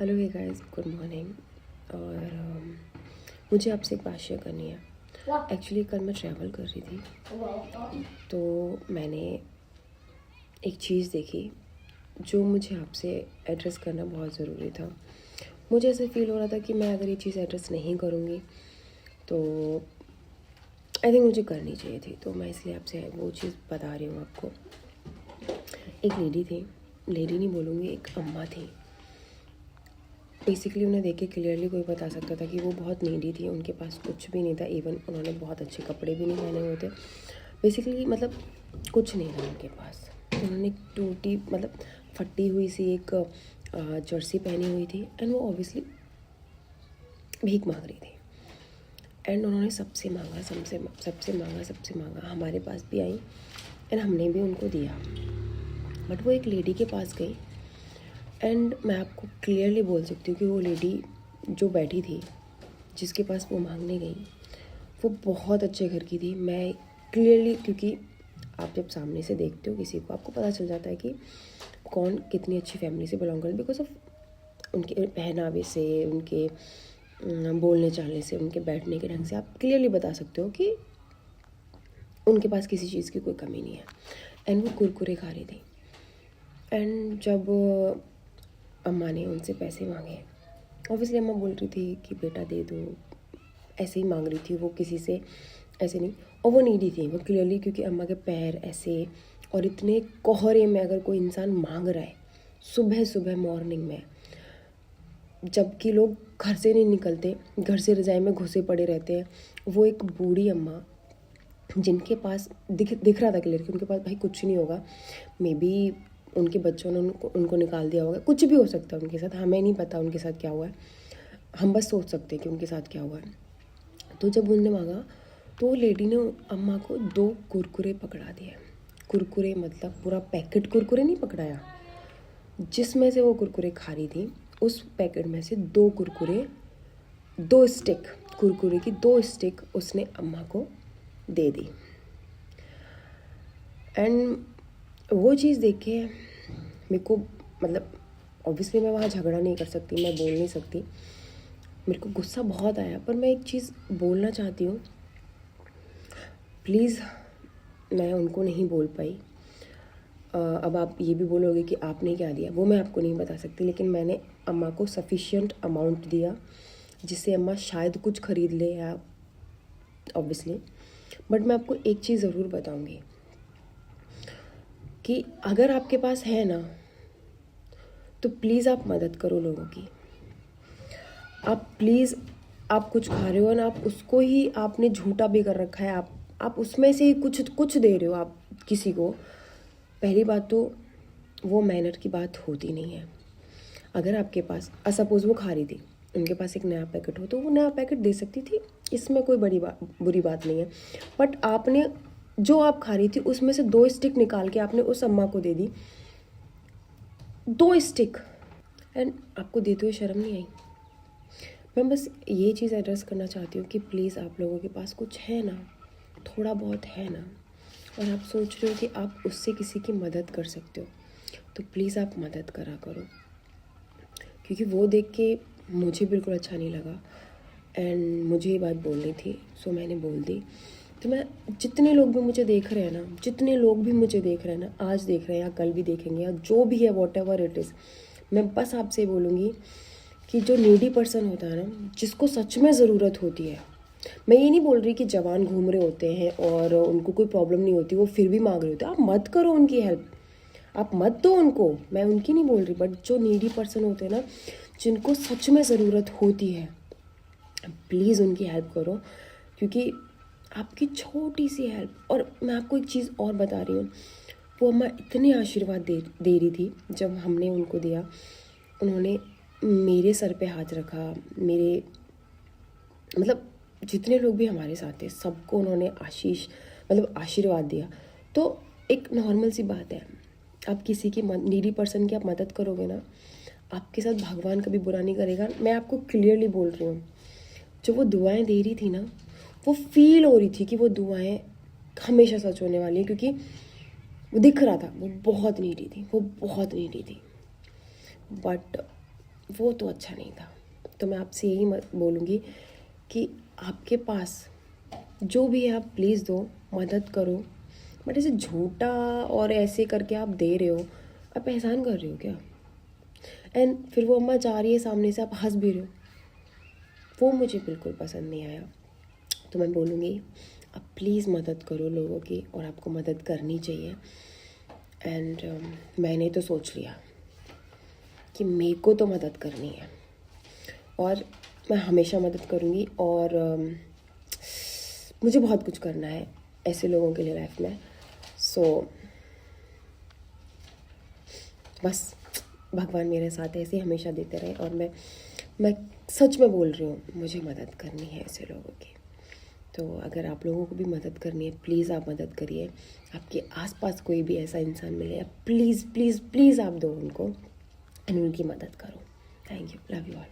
Hello hey guys, good morning. और मुझे आपसे एक बात शेयर करनी है। एक्चुअली कल मैं ट्रैवल कर रही थी तो मैंने एक चीज़ देखी जो मुझे आपसे एड्रेस करना बहुत ज़रूरी था। मुझे ऐसे फील हो रहा था कि मैं अगर ये चीज़ एड्रेस नहीं करूँगी तो आई थिंक मुझे करनी चाहिए थी, तो मैं इसलिए आपसे वो चीज़ बता रही हूँ आपको। एक लेडी थी, लेडी नहीं बोलूँगी, एक अम्मा थी। बेसिकली उन्हें देख के क्लियरली कोई बता सकता था कि वो बहुत नीडी थी, उनके पास कुछ भी नहीं था। इवन उन्होंने बहुत अच्छे कपड़े भी नहीं पहने हुए थे। बेसिकली मतलब कुछ नहीं था उनके पास। उन्होंने टूटी मतलब फटी हुई सी एक जर्सी पहनी हुई थी एंड वो ऑब्वियसली भीख मांग रही थी। एंड उन्होंने सबसे मांगा, सबसे मांगा, हमारे पास भी आई एंड हमने भी उनको दिया। बट वो एक लेडी के पास गई एंड मैं आपको क्लियरली बोल सकती हूँ कि वो लेडी जो बैठी थी, जिसके पास वो मांगने गई, वो बहुत अच्छे घर की थी। मैं क्लियरली, क्योंकि आप जब सामने से देखते हो किसी को, आपको पता चल जाता है कि कौन कितनी अच्छी फैमिली से बिलोंग करता है, बिकॉज ऑफ उनके पहनावे से, उनके बोलने चालने से, उनके बैठने के ढंग से आप क्लियरली बता सकते हो कि उनके पास किसी चीज़ की कोई कमी नहीं है। एंड वो कुरकुरे खा रही थी। एंड जब अम्मा ने उनसे पैसे मांगे, ऑब्वियसली अम्मा बोल रही थी कि बेटा दे दो, ऐसे ही मांग रही थी वो, किसी से ऐसे नहीं। और वो नीडी थी वो क्लियरली, क्योंकि अम्मा के पैर ऐसे और इतने कोहरे में अगर कोई इंसान मांग रहा है सुबह सुबह मॉर्निंग में, जबकि लोग घर से नहीं निकलते, घर से रज़ाई में घुसे पड़े रहते हैं, वो एक बूढ़ी अम्मा जिनके पास दिख रहा था क्लियर कि उनके पास भाई कुछ नहीं होगा। मे बी उनके बच्चों ने उनको निकाल दिया होगा, कुछ भी हो सकता है उनके साथ, हमें नहीं पता उनके साथ क्या हुआ है, हम बस सोच सकते हैं कि उनके साथ क्या हुआ है। तो जब उनने मांगा तो लेडी ने अम्मा को 2 कुरकुरे पकड़ा दिए। कुरकुरे मतलब पूरा पैकेट कुरकुरे नहीं पकड़ाया, जिसमें से वो कुरकुरे खा रही थी उस पैकेट में से 2 कुरकुरे, 2 स्टिक, कुरकुरे की 2 स्टिक उसने अम्मा को दे दी। एंड वो चीज़ देख के मेरे को मतलब ऑब्वियसली मैं वहाँ झगड़ा नहीं कर सकती, मैं बोल नहीं सकती, मेरे को गुस्सा बहुत आया। पर मैं एक चीज़ बोलना चाहती हूँ, प्लीज़। मैं उनको नहीं बोल पाई। अब आप ये भी बोलोगे कि आपने क्या दिया, वो मैं आपको नहीं बता सकती, लेकिन मैंने अम्मा को सफिशिएंट अमाउंट दिया जिससे अम्मा शायद कुछ ख़रीद ले, या ऑब्वियसली। बट मैं आपको एक चीज़ ज़रूर बताऊँगी कि अगर आपके पास है ना, तो प्लीज़ आप मदद करो लोगों की। आप प्लीज़, आप कुछ खा रहे हो ना, आप उसको ही आपने झूठा भी कर रखा है, आप उसमें से ही कुछ दे रहे हो आप किसी को। पहली बात तो वो मैनर की बात होती नहीं है। अगर आपके पास सपोज़ वो खा रही थी, उनके पास एक नया पैकेट हो तो वो नया पैकेट दे सकती थी, इसमें कोई बुरी बात नहीं है। बट आपने जो आप खा रही थी उसमें से 2 स्टिक निकाल के आपने उस अम्मा को दे दी, 2 स्टिक। एंड आपको देते हुए शर्म नहीं आई? मैं बस ये चीज़ एड्रेस करना चाहती हूँ कि प्लीज़ आप लोगों के पास कुछ है ना, थोड़ा बहुत है ना, और आप सोच रहे हो कि आप उससे किसी की मदद कर सकते हो, तो प्लीज़ आप मदद करा करो। क्योंकि वो देख के मुझे बिल्कुल अच्छा नहीं लगा एंड मुझे ये बात बोलनी थी, सो मैंने बोल दी। तो मैं, जितने लोग भी मुझे देख रहे हैं ना, जितने लोग भी मुझे देख रहे हैं ना, आज देख रहे हैं या कल भी देखेंगे या जो भी है, वॉट एवर इट इज़, मैं बस आपसे बोलूँगी कि जो नीडी पर्सन होता है ना, जिसको सच में ज़रूरत होती है, मैं ये नहीं बोल रही कि जवान घूम रहे होते हैं और उनको कोई प्रॉब्लम नहीं होती, वो फिर भी मांग रहे होते हैं, आप मत करो उनकी हेल्प, आप मत दो उनको, मैं उनकी नहीं बोल रही। बट जो नीडी पर्सन होते हैं ना, जिनको सच में ज़रूरत होती है, प्लीज़ उनकी हेल्प करो। क्योंकि आपकी छोटी सी हेल्प, और मैं आपको एक चीज़ और बता रही हूँ, वो अम्मा इतने आशीर्वाद दे रही थी। जब हमने उनको दिया, उन्होंने मेरे सर पे हाथ रखा, मेरे मतलब जितने लोग भी हमारे साथ थे सबको उन्होंने आशीर्वाद दिया। तो एक नॉर्मल सी बात है, आप किसी की नीडी पर्सन की आप मदद करोगे ना, आपके साथ भगवान कभी बुरा नहीं करेगा। मैं आपको क्लियरली बोल रही हूँ, जो वो दुआएं दे रही थी ना, वो फील हो रही थी कि वो दुआएं हमेशा सच होने वाली है, क्योंकि वो दिख रहा था वो बहुत नीडी थी, वो बहुत नीडी थी। बट वो तो अच्छा नहीं था। तो मैं आपसे यही बोलूँगी कि आपके पास जो भी है आप प्लीज़ दो, मदद करो। बट ऐसे झूठा और ऐसे करके आप दे रहे हो, आप एहसान कर रहे हो क्या? एंड फिर वो अम्मा जा रही है सामने से, आप हंस भी रहे हो, वो मुझे बिल्कुल पसंद नहीं आया। तो मैं बोलूँगी आप प्लीज़ मदद करो लोगों की, और आपको मदद करनी चाहिए। एंड मैंने तो सोच लिया कि मेरे को तो मदद करनी है, और मैं हमेशा मदद करूँगी। और मुझे बहुत कुछ करना है ऐसे लोगों के लिए लाइफ में। सो बस भगवान मेरे साथ ऐसे हमेशा देते रहे, और मैं सच में बोल रही हूँ, मुझे मदद करनी है ऐसे लोगों की। तो अगर आप लोगों को भी मदद करनी है, प्लीज़ आप मदद करिए। आपके आसपास कोई भी ऐसा इंसान मिले, प्लीज़ प्लीज़ प्लीज़ आप दो उनको, एंड उनकी मदद करो। Thank you, love you all.